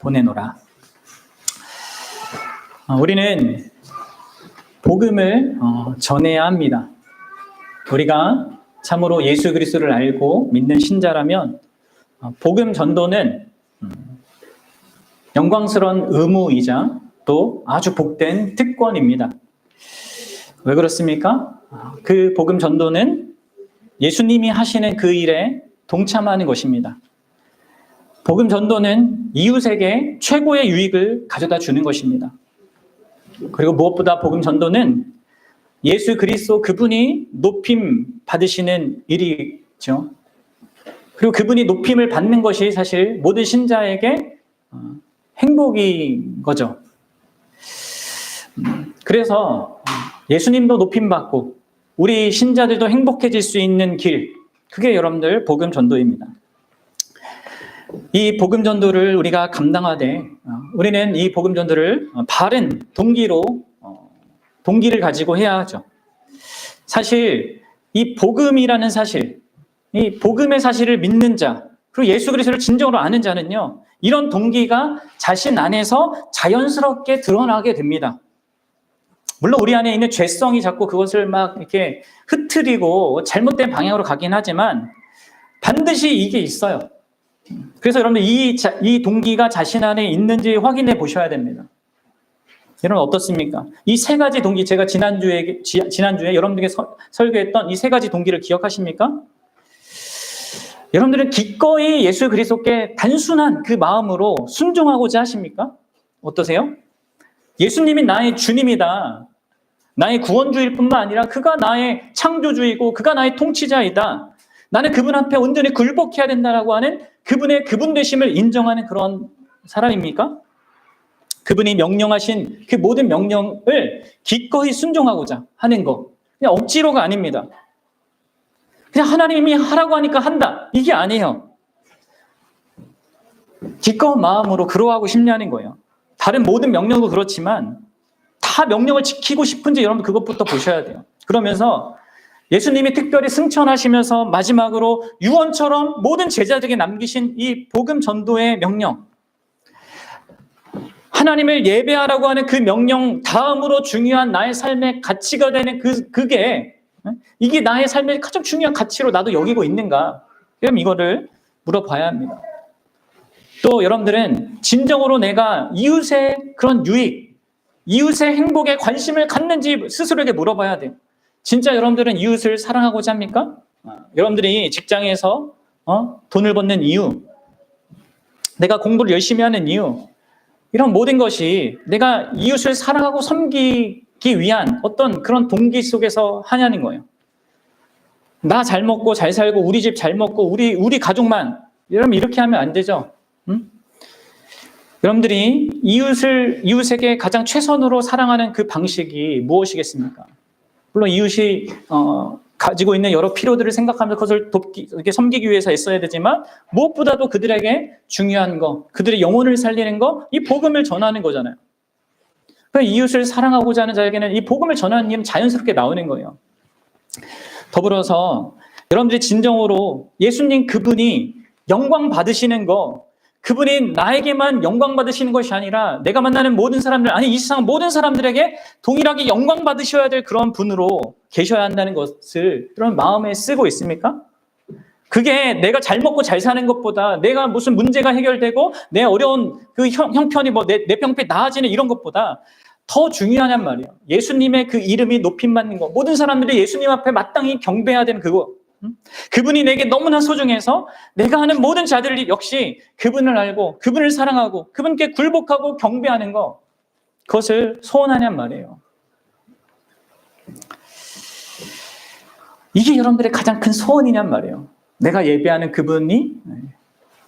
보내노라. 우리는 복음을 전해야 합니다. 우리가 참으로 예수 그리스도를 알고 믿는 신자라면 복음 전도는 영광스러운 의무이자 또 아주 복된 특권입니다. 왜 그렇습니까? 그 복음 전도는 예수님이 하시는 그 일에 동참하는 것입니다. 복음 전도는 이웃에게 최고의 유익을 가져다 주는 것입니다. 그리고 무엇보다 복음 전도는 예수 그리스도 그분이 높임 받으시는 일이죠. 그리고 그분이 높임을 받는 것이 사실 모든 신자에게 행복인 거죠. 그래서 예수님도 높임 받고 우리 신자들도 행복해질 수 있는 길, 그게 여러분들 복음 전도입니다. 이 복음 전도를 우리가 감당하되 우리는 이 복음 전도를 바른 동기를 가지고 해야 하죠. 사실 이 복음이라는 사실, 이 복음의 사실을 믿는 자, 그리고 예수 그리스도를 진정으로 아는 자는요, 이런 동기가 자신 안에서 자연스럽게 드러나게 됩니다. 물론 우리 안에 있는 죄성이 자꾸 그것을 막 이렇게 흐트리고 잘못된 방향으로 가긴 하지만 반드시 이게 있어요. 그래서 여러분들 이 동기가 자신 안에 있는지 확인해 보셔야 됩니다. 여러분 어떻습니까? 이 세 가지 동기, 제가 지난주에 여러분들에게 설교했던 이 세 가지 동기를 기억하십니까? 여러분들은 기꺼이 예수 그리스도께 단순한 그 마음으로 순종하고자 하십니까? 어떠세요? 예수님이 나의 주님이다. 나의 구원주일 뿐만 아니라 그가 나의 창조주이고 그가 나의 통치자이다. 나는 그분 앞에 온전히 굴복해야 된다라고 하는 그분의 그분 되심을 인정하는 그런 사람입니까? 그분이 명령하신 그 모든 명령을 기꺼이 순종하고자 하는 것. 그냥 억지로가 아닙니다. 그냥 하나님이 하라고 하니까 한다. 이게 아니에요. 기꺼운 마음으로 그러하고 싶냐는 거예요. 다른 모든 명령도 그렇지만 다 명령을 지키고 싶은지 여러분 그것부터 보셔야 돼요. 그러면서 예수님이 특별히 승천하시면서 마지막으로 유언처럼 모든 제자들에게 남기신 이 복음 전도의 명령, 하나님을 예배하라고 하는 그 명령 다음으로 중요한 나의 삶의 가치가 되는 이게 나의 삶의 가장 중요한 가치로 나도 여기고 있는가? 그럼 이거를 물어봐야 합니다. 또 여러분들은 진정으로 내가 이웃의 그런 유익, 이웃의 행복에 관심을 갖는지 스스로에게 물어봐야 돼요. 진짜 여러분들은 이웃을 사랑하고자 합니까? 여러분들이 직장에서 돈을 버는 이유, 내가 공부를 열심히 하는 이유, 이런 모든 것이 내가 이웃을 사랑하고 섬기기 위한 어떤 그런 동기 속에서 하냐는 거예요. 나 잘 먹고 잘 살고 우리 집 잘 먹고 우리 가족만, 여러분 이렇게 하면 안 되죠. 여러분들이 이웃에게 가장 최선으로 사랑하는 그 방식이 무엇이겠습니까? 물론 이웃이 가지고 있는 여러 필요들을 생각하면서 그것을 이렇게 섬기기 위해서 애써야 되지만 무엇보다도 그들에게 중요한 거, 그들의 영혼을 살리는 거, 이 복음을 전하는 거잖아요. 그러니까 이웃을 사랑하고자 하는 자에게는 이 복음을 전하는 일은 자연스럽게 나오는 거예요. 더불어서 여러분들이 진정으로 예수님 그분이 영광 받으시는 거, 그분이 나에게만 영광 받으시는 것이 아니라 내가 만나는 모든 사람들, 아니 이 세상 모든 사람들에게 동일하게 영광 받으셔야 될 그런 분으로 계셔야 한다는 것을 그런 마음에 쓰고 있습니까? 그게 내가 잘 먹고 잘 사는 것보다, 내가 무슨 문제가 해결되고 내 어려운 그 형편이 내 병편이 나아지는 이런 것보다 더 중요하냔 말이에요. 예수님의 그 이름이 높임받는 것, 모든 사람들이 예수님 앞에 마땅히 경배해야 되는 그거, 그분이 내게 너무나 소중해서 내가 하는 모든 자들이 역시 그분을 알고 그분을 사랑하고 그분께 굴복하고 경배하는 것, 그것을 소원하냔 말이에요. 이게 여러분들의 가장 큰 소원이냔 말이에요. 내가 예배하는 그분이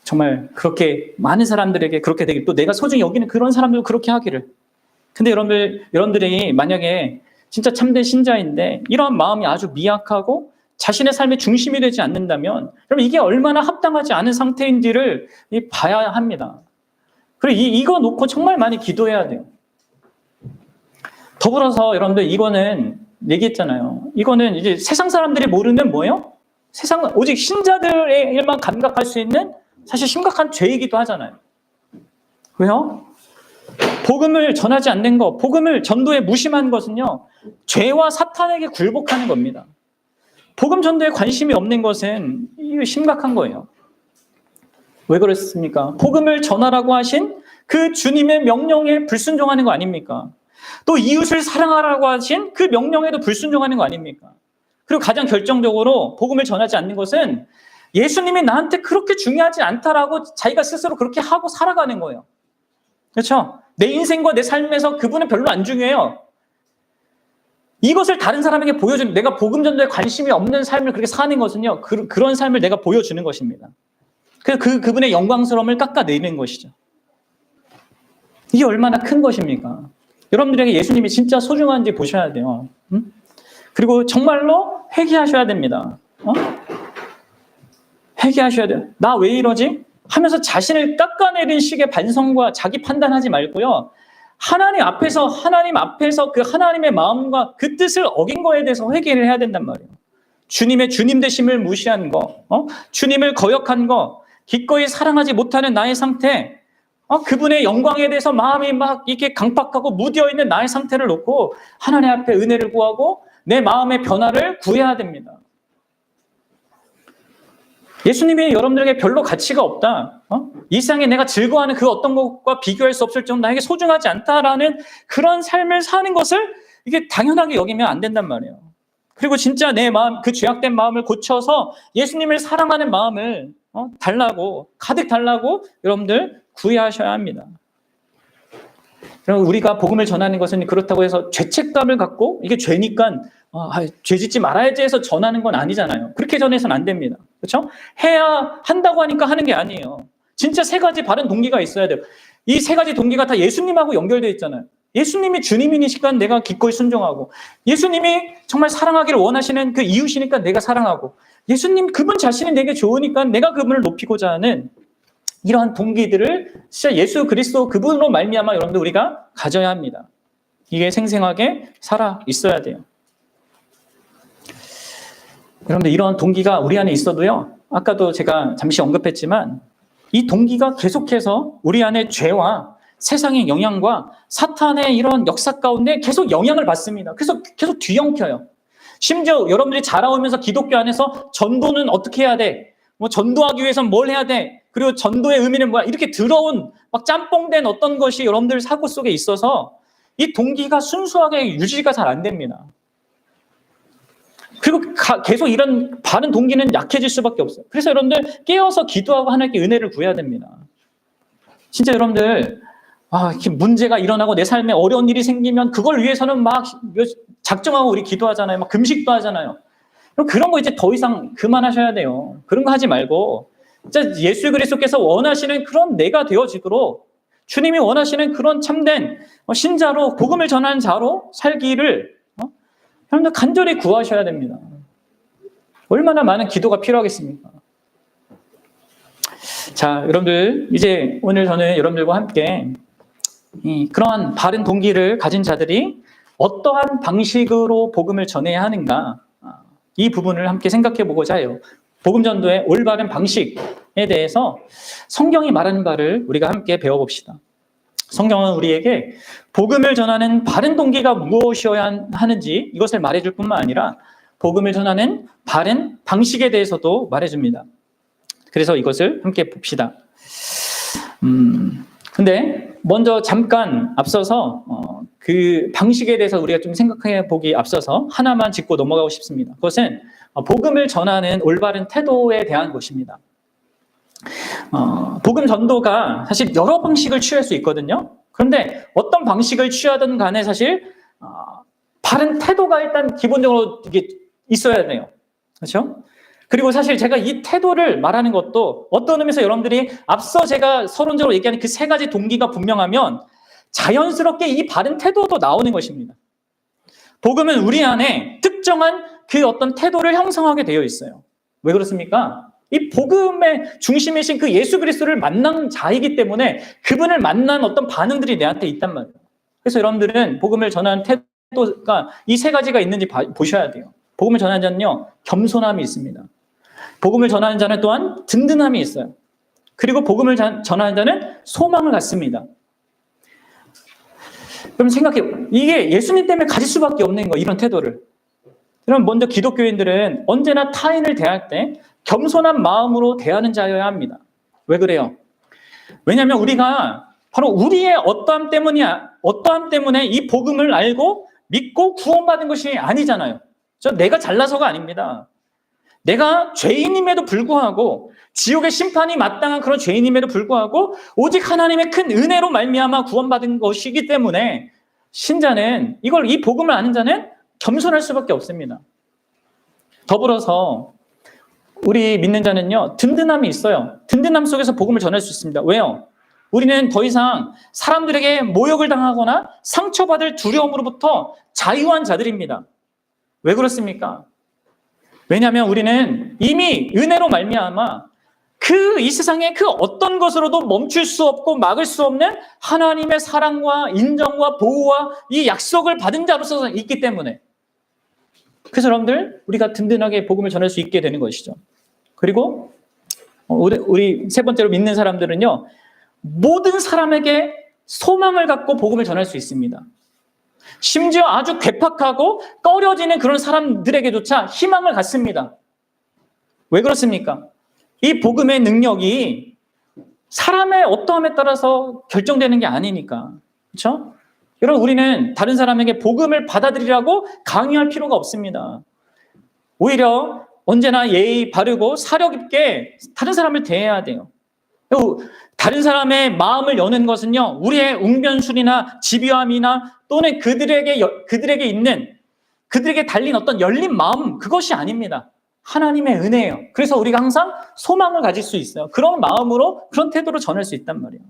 정말 그렇게 많은 사람들에게 그렇게 되길, 또 내가 소중히 여기는 그런 사람들도 그렇게 하기를. 근데 여러분들이 만약에 진짜 참된 신자인데 이러한 마음이 아주 미약하고 자신의 삶의 중심이 되지 않는다면 여러분 이게 얼마나 합당하지 않은 상태인지를 봐야 합니다. 그리고 이거 놓고 정말 많이 기도해야 돼요. 더불어서 여러분들 이거는 얘기했잖아요. 이거는 이제 세상 사람들이 모르는 뭐예요? 오직 신자들의 일만 감각할 수 있는 사실 심각한 죄이기도 하잖아요. 왜요? 복음을 전하지 않는 것, 복음을 전도에 무심한 것은요, 죄와 사탄에게 굴복하는 겁니다. 복음 전도에 관심이 없는 것은 이거 심각한 거예요. 왜 그렇습니까? 복음을 전하라고 하신 그 주님의 명령에 불순종하는 거 아닙니까? 또 이웃을 사랑하라고 하신 그 명령에도 불순종하는 거 아닙니까? 그리고 가장 결정적으로 복음을 전하지 않는 것은 예수님이 나한테 그렇게 중요하지 않다라고 자기가 스스로 그렇게 하고 살아가는 거예요. 그렇죠? 내 인생과 내 삶에서 그분은 별로 안 중요해요. 이것을 다른 사람에게 보여주는, 내가 복음 전도에 관심이 없는 삶을 그렇게 사는 것은요, 그런 삶을 내가 보여주는 것입니다. 그분의 영광스러움을 깎아내리는 것이죠. 이게 얼마나 큰 것입니까? 여러분들에게 예수님이 진짜 소중한지 보셔야 돼요. 그리고 정말로 회개하셔야 됩니다. 회개하셔야 돼요. 나 왜 이러지? 하면서 자신을 깎아내린 식의 반성과 자기 판단하지 말고요. 하나님 앞에서 그 하나님의 마음과 그 뜻을 어긴 거에 대해서 회개를 해야 된단 말이에요. 주님의 주님 되심을 무시한 거, 주님을 거역한 거, 기꺼이 사랑하지 못하는 나의 상태, 그분의 영광에 대해서 마음이 막 이렇게 강팍하고 무디어 있는 나의 상태를 놓고 하나님 앞에 은혜를 구하고 내 마음의 변화를 구해야 됩니다. 예수님이 여러분들에게 별로 가치가 없다. 이 세상에 내가 즐거워하는 그 어떤 것과 비교할 수 없을 정도 나에게 소중하지 않다라는 그런 삶을 사는 것을 이게 당연하게 여기면 안 된단 말이에요. 그리고 진짜 내 마음, 그 죄악된 마음을 고쳐서 예수님을 사랑하는 마음을 가득 달라고 여러분들 구해하셔야 합니다. 그럼 우리가 복음을 전하는 것은 그렇다고 해서 죄책감을 갖고 이게 죄니까 죄 짓지 말아야지 해서 전하는 건 아니잖아요. 그렇게 전해서는 안 됩니다. 그렇죠? 해야 한다고 하니까 하는 게 아니에요. 진짜 세 가지 바른 동기가 있어야 돼요. 이 세 가지 동기가 다 예수님하고 연결되어 있잖아요. 예수님이 주님이니까 내가 기꺼이 순종하고, 예수님이 정말 사랑하기를 원하시는 그 이웃이니까 내가 사랑하고, 예수님 그분 자신이 내게 좋으니까 내가 그분을 높이고자 하는 이러한 동기들을 진짜 예수 그리스도 그분으로 말미암아 여러분들 우리가 가져야 합니다. 이게 생생하게 살아 있어야 돼요. 여러분들 이러한 동기가 우리 안에 있어도요, 아까도 제가 잠시 언급했지만 이 동기가 계속해서 우리 안에 죄와 세상의 영향과 사탄의 이런 역사 가운데 계속 영향을 받습니다. 그래서 계속 뒤엉켜요. 심지어 여러분들이 자라오면서 기독교 안에서 전도는 어떻게 해야 돼? 전도하기 위해서는 뭘 해야 돼? 그리고 전도의 의미는 뭐야? 이렇게 들어온 막 짬뽕된 어떤 것이 여러분들 사고 속에 있어서 이 동기가 순수하게 유지가 잘 안 됩니다. 그리고 계속 이런 바른 동기는 약해질 수밖에 없어요. 그래서 여러분들 깨어서 기도하고 하나님께 은혜를 구해야 됩니다. 진짜 여러분들 이렇게 문제가 일어나고 내 삶에 어려운 일이 생기면 그걸 위해서는 막 작정하고 우리 기도하잖아요. 막 금식도 하잖아요. 그럼 그런 거 이제 더 이상 그만하셔야 돼요. 그런 거 하지 말고 진짜 예수 그리스도께서 원하시는 그런 내가 되어지도록 주님이 원하시는 그런 참된 신자로 복음을 전하는 자로 살기를 여러분들 간절히 구하셔야 됩니다. 얼마나 많은 기도가 필요하겠습니까? 자, 여러분들 이제 오늘 저는 여러분들과 함께 그러한 바른 동기를 가진 자들이 어떠한 방식으로 복음을 전해야 하는가, 이 부분을 함께 생각해 보고자 해요. 복음 전도의 올바른 방식에 대해서 성경이 말하는 바를 우리가 함께 배워봅시다. 성경은 우리에게 복음을 전하는 바른 동기가 무엇이어야 하는지 이것을 말해줄 뿐만 아니라 복음을 전하는 바른 방식에 대해서도 말해줍니다. 그래서 이것을 함께 봅시다. 근데 먼저 잠깐 앞서서 그 방식에 대해서 우리가 좀 생각해 보기 앞서서 하나만 짚고 넘어가고 싶습니다. 그것은 복음을 전하는 올바른 태도에 대한 것입니다. 복음 전도가 사실 여러 방식을 취할 수 있거든요. 그런데 어떤 방식을 취하든 간에 사실 바른 태도가 일단 기본적으로 이게 있어야 돼요. 그렇죠? 그리고 사실 제가 이 태도를 말하는 것도 어떤 의미에서 여러분들이 앞서 제가 서론적으로 얘기하는 그 세 가지 동기가 분명하면 자연스럽게 이 바른 태도도 나오는 것입니다. 복음은 우리 안에 특정한 그 어떤 태도를 형성하게 되어 있어요. 왜 그렇습니까? 이 복음의 중심이신 그 예수 그리스도를 만난 자이기 때문에 그분을 만난 어떤 반응들이 내한테 있단 말이에요. 그래서 여러분들은 복음을 전하는 태도가 이 세 가지가 있는지 보셔야 돼요. 복음을 전하는 자는요, 겸손함이 있습니다. 복음을 전하는 자는 또한 든든함이 있어요. 그리고 복음을 전하는 자는 소망을 갖습니다. 그럼 생각해, 이게 예수님 때문에 가질 수밖에 없는 거예요, 이런 태도를. 그럼 먼저 기독교인들은 언제나 타인을 대할 때 겸손한 마음으로 대하는 자여야 합니다. 왜 그래요? 왜냐하면 우리가 바로 우리의 어떠함 때문에 이 복음을 알고 믿고 구원받은 것이 아니잖아요. 내가 잘나서가 아닙니다. 내가 죄인임에도 불구하고 지옥의 심판이 마땅한 그런 죄인임에도 불구하고 오직 하나님의 큰 은혜로 말미암아 구원받은 것이기 때문에 신자는 이 복음을 아는 자는 겸손할 수밖에 없습니다. 더불어서 우리 믿는 자는요, 든든함이 있어요. 든든함 속에서 복음을 전할 수 있습니다. 왜요? 우리는 더 이상 사람들에게 모욕을 당하거나 상처받을 두려움으로부터 자유한 자들입니다. 왜 그렇습니까? 왜냐하면 우리는 이미 은혜로 말미암아 이 세상의 그 어떤 것으로도 멈출 수 없고 막을 수 없는 하나님의 사랑과 인정과 보호와 이 약속을 받은 자로서 있기 때문에, 그래서 여러분들 우리가 든든하게 복음을 전할 수 있게 되는 것이죠. 그리고 우리 세 번째로 믿는 사람들은요, 모든 사람에게 소망을 갖고 복음을 전할 수 있습니다. 심지어 아주 괴팍하고 꺼려지는 그런 사람들에게조차 희망을 갖습니다. 왜 그렇습니까? 이 복음의 능력이 사람의 어떠함에 따라서 결정되는 게 아니니까. 그렇죠? 여러분, 우리는 다른 사람에게 복음을 받아들이라고 강요할 필요가 없습니다. 오히려 언제나 예의 바르고 사력 있게 다른 사람을 대해야 돼요. 다른 사람의 마음을 여는 것은요, 우리의 웅변술이나 집요함이나 또는 그들에게 달린 어떤 열린 마음, 그것이 아닙니다. 하나님의 은혜예요. 그래서 우리가 항상 소망을 가질 수 있어요. 그런 마음으로, 그런 태도로 전할 수 있단 말이에요.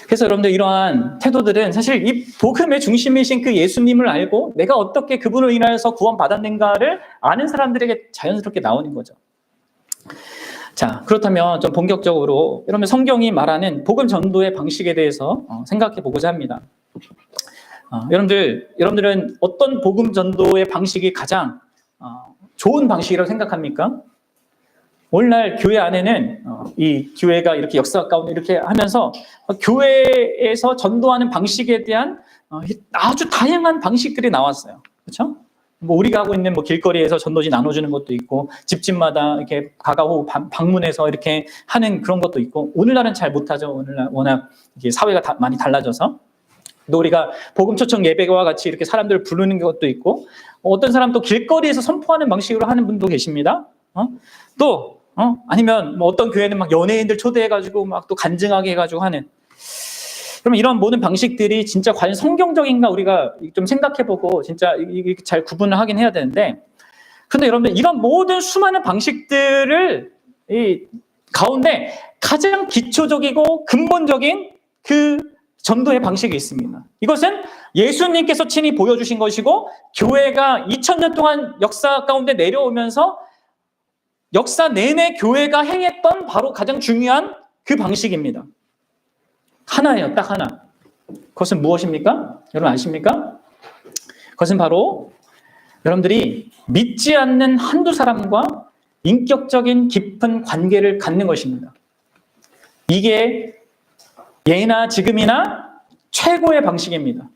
그래서 여러분들 이러한 태도들은 사실 이 복음의 중심이신 그 예수님을 알고 내가 어떻게 그분을 인하여서 구원받았는가를 아는 사람들에게 자연스럽게 나오는 거죠. 자, 그렇다면 좀 본격적으로 여러분 성경이 말하는 복음 전도의 방식에 대해서 생각해 보고자 합니다. 여러분들은 어떤 복음 전도의 방식이 가장 좋은 방식이라고 생각합니까? 오늘날 교회 안에는 이 교회가 이렇게 역사 가운데 이렇게 하면서 교회에서 전도하는 방식에 대한 아주 다양한 방식들이 나왔어요. 그렇죠? 우리가 하고 있는 길거리에서 전도지 나눠주는 것도 있고, 집집마다 이렇게 가가고 방문해서 이렇게 하는 그런 것도 있고, 오늘날은 잘 못하죠. 오늘날 워낙 이게 사회가 많이 달라져서. 또 우리가 복음 초청 예배와 같이 이렇게 사람들을 부르는 것도 있고, 어떤 사람 또 길거리에서 선포하는 방식으로 하는 분도 계십니다. 아니면 어떤 교회는 막 연예인들 초대해가지고 막 또 간증하게 해가지고 하는. 그럼 이런 모든 방식들이 진짜 과연 성경적인가 우리가 좀 생각해보고 진짜 잘 구분을 하긴 해야 되는데, 근데 여러분들 이런 모든 수많은 방식들을 이 가운데 가장 기초적이고 근본적인 그 전도의 방식이 있습니다. 이것은 예수님께서 친히 보여주신 것이고, 교회가 2000년 동안 역사 가운데 내려오면서 역사 내내 교회가 행했던 바로 가장 중요한 그 방식입니다. 하나예요, 딱 하나. 그것은 무엇입니까? 여러분 아십니까? 그것은 바로 여러분들이 믿지 않는 한두 사람과 인격적인 깊은 관계를 갖는 것입니다. 이게 예나 지금이나 최고의 방식입니다.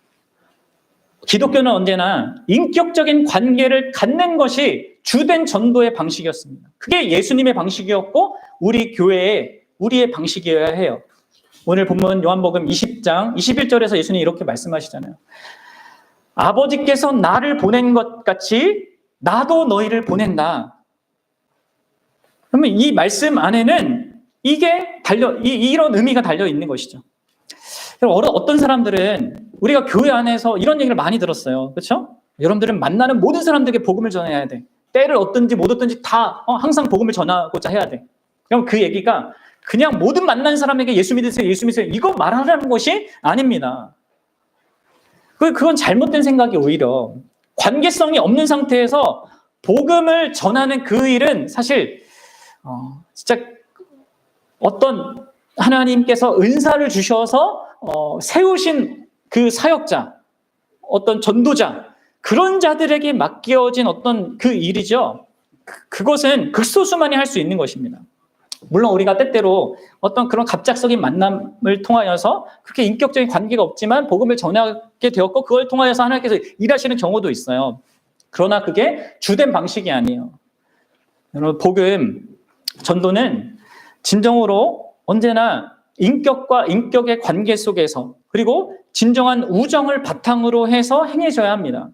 기독교는 언제나 인격적인 관계를 갖는 것이 주된 전도의 방식이었습니다. 그게 예수님의 방식이었고 우리 교회의 우리의 방식이어야 해요. 오늘 본문 요한복음 20장 21절에서 예수님이 이렇게 말씀하시잖아요. 아버지께서 나를 보낸 것 같이 나도 너희를 보낸다. 그러면 이 말씀 안에는 이런 의미가 달려 있는 것이죠. 어떤 사람들은 우리가 교회 안에서 이런 얘기를 많이 들었어요. 그렇죠? 여러분들은 만나는 모든 사람들에게 복음을 전해야 돼. 때를 얻든지 못 얻든지 다 항상 복음을 전하고자 해야 돼. 그럼 그 얘기가 그냥 모든 만난 사람에게 예수 믿으세요, 예수 믿으세요, 이거 말하라는 것이 아닙니다. 그건 잘못된 생각이 오히려 관계성이 없는 상태에서 복음을 전하는 그 일은 사실 진짜 어떤 하나님께서 은사를 주셔서 세우신 그 사역자, 어떤 전도자, 그런 자들에게 맡겨진 어떤 그 일이죠. 그것은 극소수만이 할 수 있는 것입니다. 물론 우리가 때때로 어떤 그런 갑작스러운 만남을 통하여서 그렇게 인격적인 관계가 없지만 복음을 전하게 되었고 그걸 통하여서 하나님께서 일하시는 경우도 있어요. 그러나 그게 주된 방식이 아니에요. 여러분, 복음 전도는 진정으로 언제나 인격과 인격의 관계 속에서 그리고 진정한 우정을 바탕으로 해서 행해져야 합니다.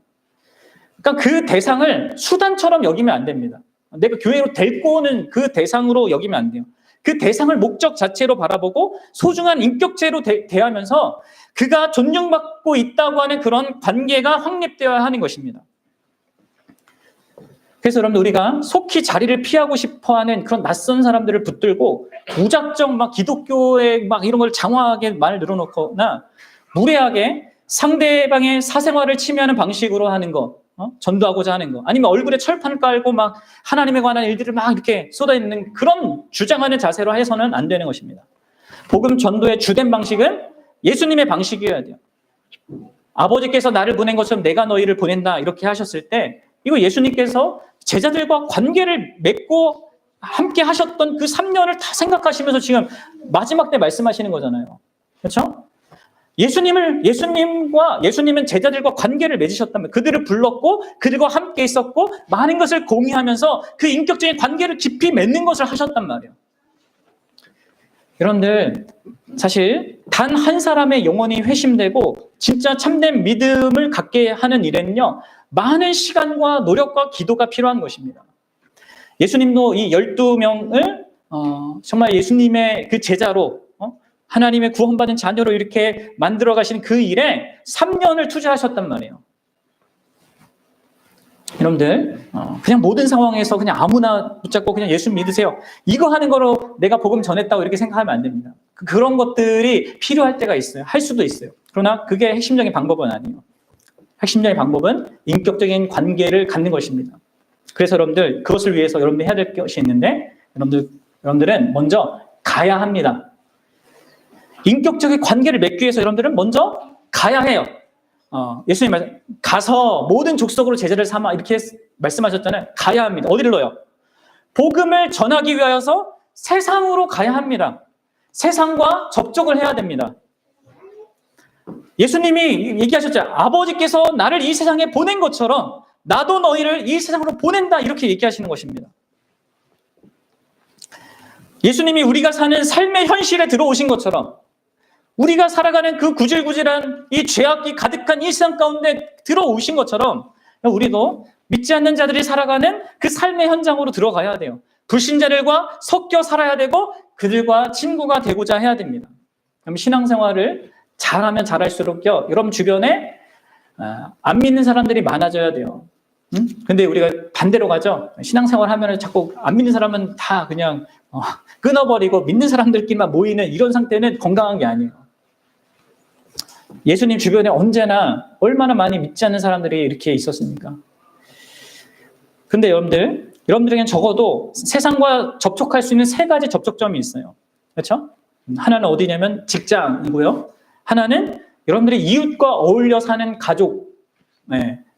그러니까 그 대상을 수단처럼 여기면 안 됩니다. 내가 교회로 데리고 오는 그 대상으로 여기면 안 돼요. 그 대상을 목적 자체로 바라보고 소중한 인격체로 대하면서 그가 존중받고 있다고 하는 그런 관계가 확립되어야 하는 것입니다. 그래서 여러분, 우리가 속히 자리를 피하고 싶어하는 그런 낯선 사람들을 붙들고 무작정 막 기독교에 막 이런 걸 장황하게 말 늘어놓거나 무례하게 상대방의 사생활을 침해하는 방식으로 하는 거, 전도하고자 하는 거, 아니면 얼굴에 철판을 깔고 막 하나님에 관한 일들을 막 이렇게 쏟아있는 그런 주장하는 자세로 해서는 안 되는 것입니다. 복음 전도의 주된 방식은 예수님의 방식이어야 돼요. 아버지께서 나를 보낸 것처럼 내가 너희를 보낸다 이렇게 하셨을 때 이거 예수님께서 제자들과 관계를 맺고 함께 하셨던 그 3년을 다 생각하시면서 지금 마지막 때 말씀하시는 거잖아요. 그렇죠? 예수님은 제자들과 관계를 맺으셨다면 그들을 불렀고 그들과 함께 있었고 많은 것을 공유하면서 그 인격적인 관계를 깊이 맺는 것을 하셨단 말이에요. 여러분들, 사실 단 한 사람의 영혼이 회심되고 진짜 참된 믿음을 갖게 하는 일에는요, 많은 시간과 노력과 기도가 필요한 것입니다. 예수님도 이 12명을 정말 예수님의 그 제자로 하나님의 구원받은 자녀로 이렇게 만들어 가신 그 일에 3년을 투자하셨단 말이에요. 여러분들, 그냥 모든 상황에서 그냥 아무나 붙잡고 그냥 예수 믿으세요, 이거 하는 거로 내가 복음 전했다고 이렇게 생각하면 안 됩니다. 그런 것들이 필요할 때가 있어요. 할 수도 있어요. 그러나 그게 핵심적인 방법은 아니에요. 핵심적인 방법은 인격적인 관계를 갖는 것입니다. 그래서 여러분들, 그것을 위해서 여러분들이 해야 될 것이 있는데, 여러분들은 먼저 가야 합니다. 인격적인 관계를 맺기 위해서 여러분들은 먼저 가야 해요. 예수님 가서 모든 족속으로 제자를 삼아 이렇게 말씀하셨잖아요. 가야 합니다. 어디를요? 복음을 전하기 위하여서 세상으로 가야 합니다. 세상과 접촉을 해야 됩니다. 예수님이 얘기하셨죠. 아버지께서 나를 이 세상에 보낸 것처럼 나도 너희를 이 세상으로 보낸다, 이렇게 얘기하시는 것입니다. 예수님이 우리가 사는 삶의 현실에 들어오신 것처럼 우리가 살아가는 그 구질구질한 이 죄악이 가득한 이 세상 가운데 들어오신 것처럼 우리도 믿지 않는 자들이 살아가는 그 삶의 현장으로 들어가야 돼요. 불신자들과 섞여 살아야 되고 그들과 친구가 되고자 해야 됩니다. 그럼 신앙생활을 잘하면 잘할수록요, 여러분 주변에 안 믿는 사람들이 많아져야 돼요. 근데 우리가 반대로 가죠. 신앙생활 하면 자꾸 안 믿는 사람은 다 그냥 끊어버리고 믿는 사람들끼리만 모이는 이런 상태는 건강한 게 아니에요. 예수님 주변에 언제나 얼마나 많이 믿지 않는 사람들이 이렇게 있었습니까? 근데 여러분들에게는 적어도 세상과 접촉할 수 있는 3가지 접촉점이 있어요. 그렇죠? 하나는 어디냐면 직장이고요. 하나는 여러분들이 이웃과 어울려 사는 가족,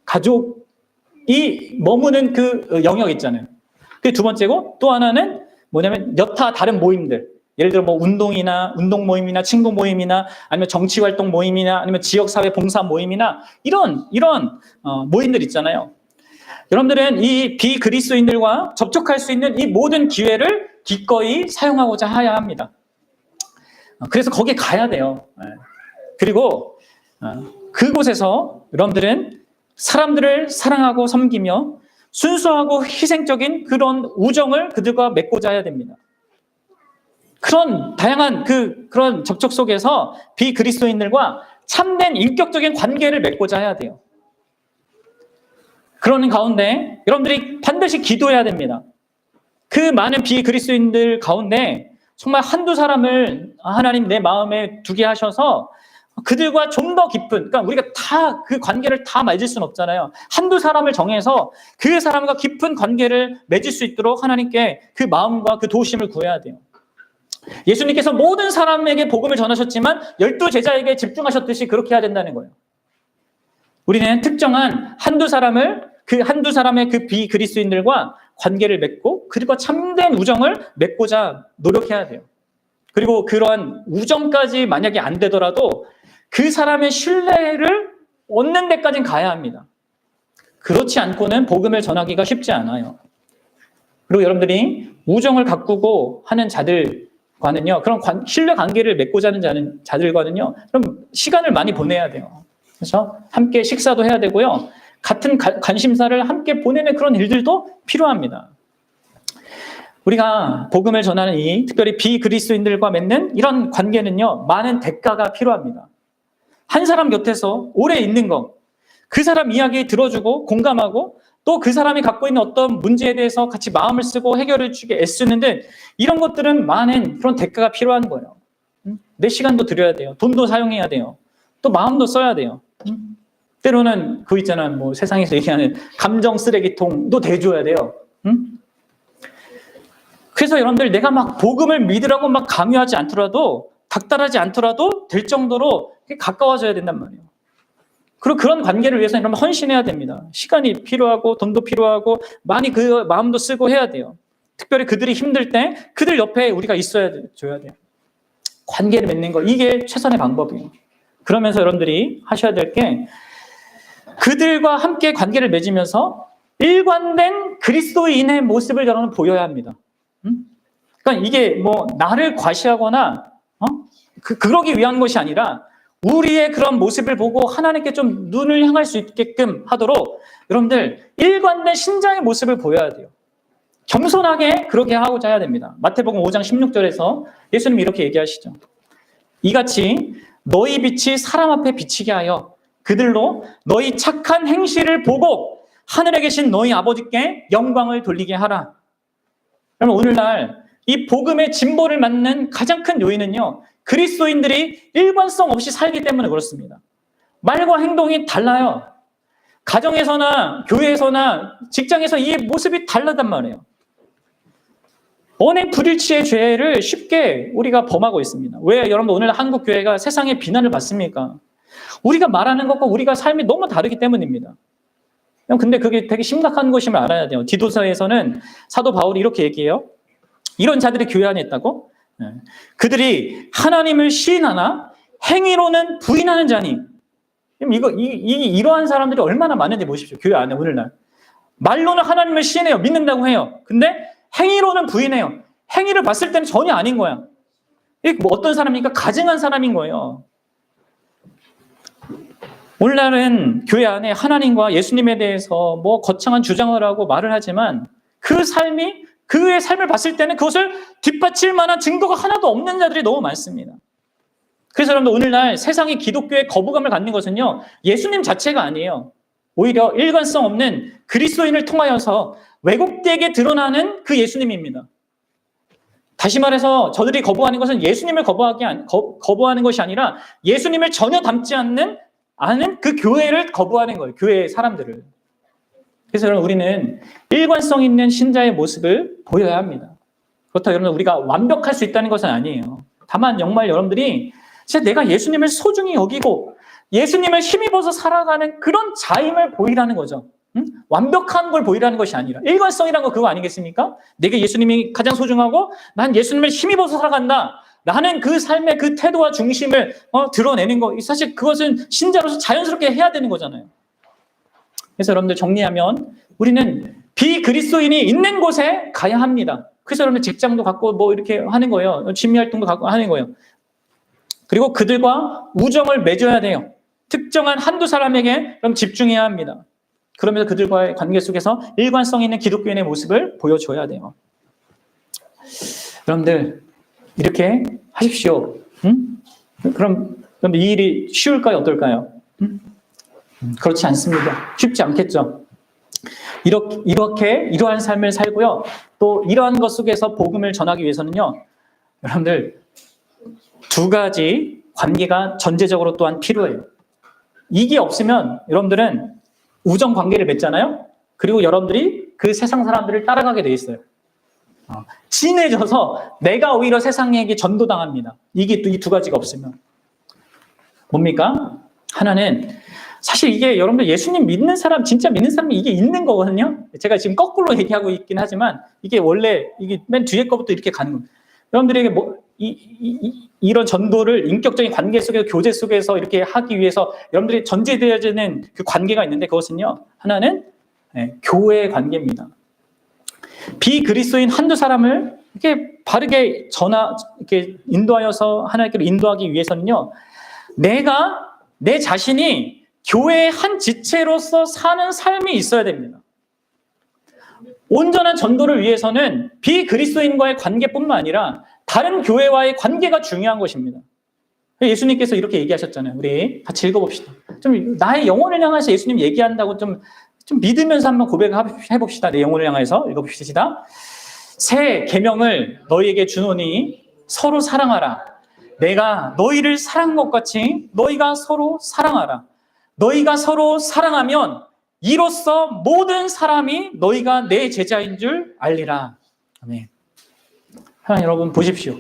가족이 머무는 그 영역 있잖아요. 그게 2번째고, 또 하나는 뭐냐면 여타 다른 모임들. 예를 들어 뭐 운동 모임이나 친구 모임이나 아니면 정치 활동 모임이나 아니면 지역사회 봉사 모임이나 이런 모임들 있잖아요. 여러분들은 이 비그리스도인들과 접촉할 수 있는 이 모든 기회를 기꺼이 사용하고자 해야 합니다. 그래서 거기에 가야 돼요. 그리고 그곳에서 여러분들은 사람들을 사랑하고 섬기며 순수하고 희생적인 그런 우정을 그들과 맺고자 해야 됩니다. 그런 다양한 그런 접촉 속에서 비그리스도인들과 참된 인격적인 관계를 맺고자 해야 돼요. 그러는 가운데 여러분들이 반드시 기도해야 됩니다. 그 많은 비그리스도인들 가운데 정말 한두 사람을 하나님 내 마음에 두게 하셔서 그들과 좀 더 깊은, 그러니까 우리가 다 그 관계를 다 맺을 수는 없잖아요. 한두 사람을 정해서 그 사람과 깊은 관계를 맺을 수 있도록 하나님께 그 마음과 그 도우심을 구해야 돼요. 예수님께서 모든 사람에게 복음을 전하셨지만 12제자에게 집중하셨듯이 그렇게 해야 된다는 거예요. 우리는 특정한 한두 사람의 그 비그리스도인들과 관계를 맺고 그들과 참된 우정을 맺고자 노력해야 돼요. 그리고 그러한 우정까지 만약에 안 되더라도 그 사람의 신뢰를 얻는 데까지는 가야 합니다. 그렇지 않고는 복음을 전하기가 쉽지 않아요. 그리고 여러분들이 우정을 가꾸고 하는 자들과는요, 그런 신뢰 관계를 맺고자 하는 자들과는요, 그럼 시간을 많이 보내야 돼요. 그래서 함께 식사도 해야 되고요, 같은 관심사를 함께 보내는 그런 일들도 필요합니다. 우리가 복음을 전하는 특별히 비그리스도인들과 맺는 이런 관계는요, 많은 대가가 필요합니다. 한 사람 곁에서 오래 있는 것, 그 사람 이야기 들어주고 공감하고 또 그 사람이 갖고 있는 어떤 문제에 대해서 같이 마음을 쓰고 해결해 주기 애쓰는 등 이런 것들은 많은 그런 대가가 필요한 거예요. 내 시간도 들여야 돼요. 돈도 사용해야 돼요. 또 마음도 써야 돼요. 때로는 그거 있잖아요. 뭐 세상에서 얘기하는 감정 쓰레기통도 대줘야 돼요. 그래서 여러분들 내가 막 복음을 믿으라고 막 강요하지 않더라도 닥달하지 않더라도 될 정도로 가까워져야 된단 말이에요. 그리고 그런 관계를 위해서 여러분 헌신해야 됩니다. 시간이 필요하고 돈도 필요하고 많이 그 마음도 쓰고 해야 돼요. 특별히 그들이 힘들 때 그들 옆에 우리가 줘야 돼요. 관계를 맺는 거, 이게 최선의 방법이에요. 그러면서 여러분들이 하셔야 될 게 그들과 함께 관계를 맺으면서 일관된 그리스도인의 모습을 여러분 보여야 합니다. 그러니까 이게 뭐 나를 과시하거나 그러기 위한 것이 아니라 우리의 그런 모습을 보고 하나님께 좀 눈을 향할 수 있게끔 하도록 여러분들 일관된 신자의 모습을 보여야 돼요. 겸손하게 그렇게 하고자 해야 됩니다. 마태복음 5장 16절에서 예수님이 이렇게 얘기하시죠. 이같이 너희 빛이 사람 앞에 비치게 하여 그들로 너희 착한 행실을 보고 하늘에 계신 너희 아버지께 영광을 돌리게 하라. 그러면 오늘날 이 복음의 진보를 맞는 가장 큰 요인은요, 그리스도인들이 일관성 없이 살기 때문에 그렇습니다. 말과 행동이 달라요. 가정에서나 교회에서나 직장에서 이 모습이 다르단 말이에요. 언행 불일치의 죄를 쉽게 우리가 범하고 있습니다. 왜 여러분 오늘 한국 교회가 세상의 비난을 받습니까? 우리가 말하는 것과 우리가 삶이 너무 다르기 때문입니다. 근데 그게 되게 심각한 것임을 알아야 돼요. 디도서에서는 사도 바울이 이렇게 얘기해요. 이런 자들이 교회 안에 있다고? 그들이 하나님을 시인하나 행위로는 부인하는 자니. 이러한 사람들이 얼마나 많은지 보십시오. 교회 안에 오늘날. 말로는 하나님을 시인해요. 믿는다고 해요. 근데 행위로는 부인해요. 행위를 봤을 때는 전혀 아닌 거야. 이게 뭐 어떤 사람이니까 가증한 사람인 거예요. 오늘날은 교회 안에 하나님과 예수님에 대해서 뭐 거창한 주장을 하고 말을 하지만 그 삶이 그의 삶을 봤을 때는 그것을 뒷받칠 만한 증거가 하나도 없는 자들이 너무 많습니다. 그래서 여러분들 오늘날 세상이 기독교에 거부감을 갖는 것은요, 예수님 자체가 아니에요. 오히려 일관성 없는 그리스도인을 통하여서 왜곡되게 드러나는 그 예수님입니다. 다시 말해서 저들이 거부하는 것은 예수님을 거부하는 것이 아니라 예수님을 전혀 닮지 않는 그 교회를 거부하는 거예요. 교회의 사람들을. 그래서 여러분 우리는 일관성 있는 신자의 모습을 보여야 합니다. 그렇다고 여러분 우리가 완벽할 수 있다는 것은 아니에요. 다만 정말 여러분들이 진짜 내가 예수님을 소중히 여기고 예수님을 힘입어서 살아가는 그런 자임을 보이라는 거죠. 완벽한 걸 보이라는 것이 아니라 일관성이라는 거 그거 아니겠습니까? 내게 예수님이 가장 소중하고 난 예수님을 힘입어서 살아간다 라는 그 삶의 그 태도와 중심을 드러내는 거, 사실 그것은 신자로서 자연스럽게 해야 되는 거잖아요. 그래서 여러분들 정리하면 우리는 비그리스도인이 있는 곳에 가야 합니다. 그래서 여러분들 직장도 갖고 뭐 이렇게 하는 거예요. 취미활동도 갖고 하는 거예요. 그리고 그들과 우정을 맺어야 돼요. 특정한 한두 사람에게 그럼 집중해야 합니다. 그러면서 그들과의 관계 속에서 일관성 있는 기독교인의 모습을 보여줘야 돼요. 여러분들 이렇게 하십시오. 그럼 이 일이 쉬울까요? 어떨까요? 그렇지 않습니다. 쉽지 않겠죠. 이러한 삶을 살고요. 또 이러한 것 속에서 복음을 전하기 위해서는요. 여러분들 두 가지 관계가 전제적으로 또한 필요해요. 이게 없으면 여러분들은 우정 관계를 맺잖아요. 그리고 여러분들이 그 세상 사람들을 따라가게 돼 있어요. 친해져서 내가 오히려 세상에게 전도당합니다. 이게 이 두 가지가 없으면. 뭡니까? 하나는 사실 이게 여러분들 예수님 믿는 사람, 진짜 믿는 사람이 이게 있는 거거든요. 제가 지금 거꾸로 얘기하고 있긴 하지만 이게 원래 이게 맨 뒤에 거부터 이렇게 가는 겁니다. 여러분들에게 이런 전도를 인격적인 관계 속에서, 교제 속에서 이렇게 하기 위해서 여러분들이 전제되어지는 그 관계가 있는데, 그것은요, 하나는 교회의 관계입니다. 비그리스도인 한두 사람을 이렇게 바르게 이렇게 인도하여서 하나님께로 인도하기 위해서는요, 내 자신이 교회의 한 지체로서 사는 삶이 있어야 됩니다. 온전한 전도를 위해서는 비그리스도인과의 관계뿐만 아니라 다른 교회와의 관계가 중요한 것입니다. 예수님께서 이렇게 얘기하셨잖아요. 우리 같이 읽어봅시다. 좀 나의 영혼을 향해서 예수님 얘기한다고 좀 믿으면서 한번 고백해봅시다. 내 영혼을 향해서 읽어봅시다. 새 계명을 너희에게 주노니 서로 사랑하라. 내가 너희를 사랑한 것 같이 너희가 서로 사랑하라. 너희가 서로 사랑하면 이로써 모든 사람이 너희가 내 제자인 줄 알리라. 아멘. 하나님 여러분 보십시오.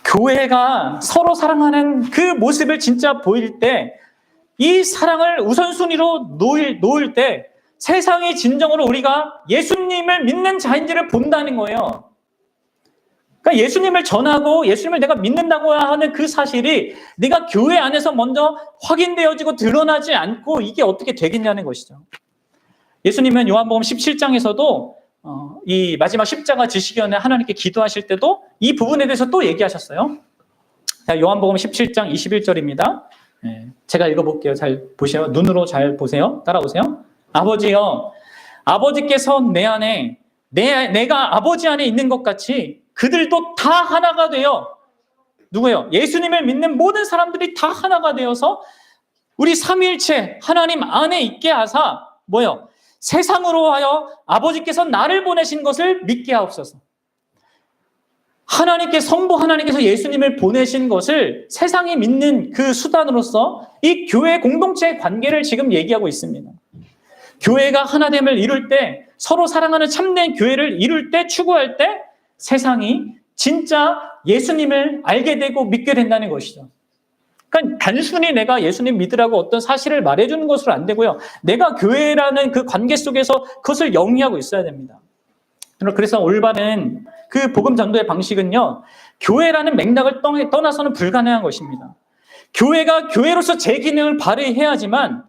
교회가 서로 사랑하는 그 모습을 진짜 보일 때, 이 사랑을 우선순위로 놓을 때 세상이 진정으로 우리가 예수님을 믿는 자인지를 본다는 거예요. 그러니까 예수님을 전하고 예수님을 내가 믿는다고 하는 그 사실이 내가 교회 안에서 먼저 확인되어지고 드러나지 않고 이게 어떻게 되겠냐는 것이죠. 예수님은 요한복음 17장에서도 이 마지막 십자가 지시기 전에 하나님께 기도하실 때도 이 부분에 대해서 또 얘기하셨어요. 자, 요한복음 17장 21절입니다. 제가 읽어볼게요. 잘 보세요. 눈으로 잘 보세요. 따라오세요. 아버지여, 아버지께서 내 안에, 내가 아버지 안에 있는 것 같이 그들도 다 하나가 되어, 누구예요? 예수님을 믿는 모든 사람들이 다 하나가 되어서 우리 삼위일체 하나님 안에 있게 하사, 뭐예요? 세상으로 하여 아버지께서 나를 보내신 것을 믿게 하옵소서. 성부 하나님께서 예수님을 보내신 것을 세상이 믿는 그 수단으로서 이 교회 공동체의 관계를 지금 얘기하고 있습니다. 교회가 하나됨을 이룰 때, 서로 사랑하는 참된 교회를 이룰 때, 추구할 때 세상이 진짜 예수님을 알게 되고 믿게 된다는 것이죠. 그러니까 단순히 내가 예수님 믿으라고 어떤 사실을 말해주는 것으로 안 되고요. 내가 교회라는 그 관계 속에서 그것을 영위하고 있어야 됩니다. 그래서 올바른 그 복음 전도의 방식은요, 교회라는 맥락을 떠나서는 불가능한 것입니다. 교회가 교회로서 제 기능을 발휘해야지만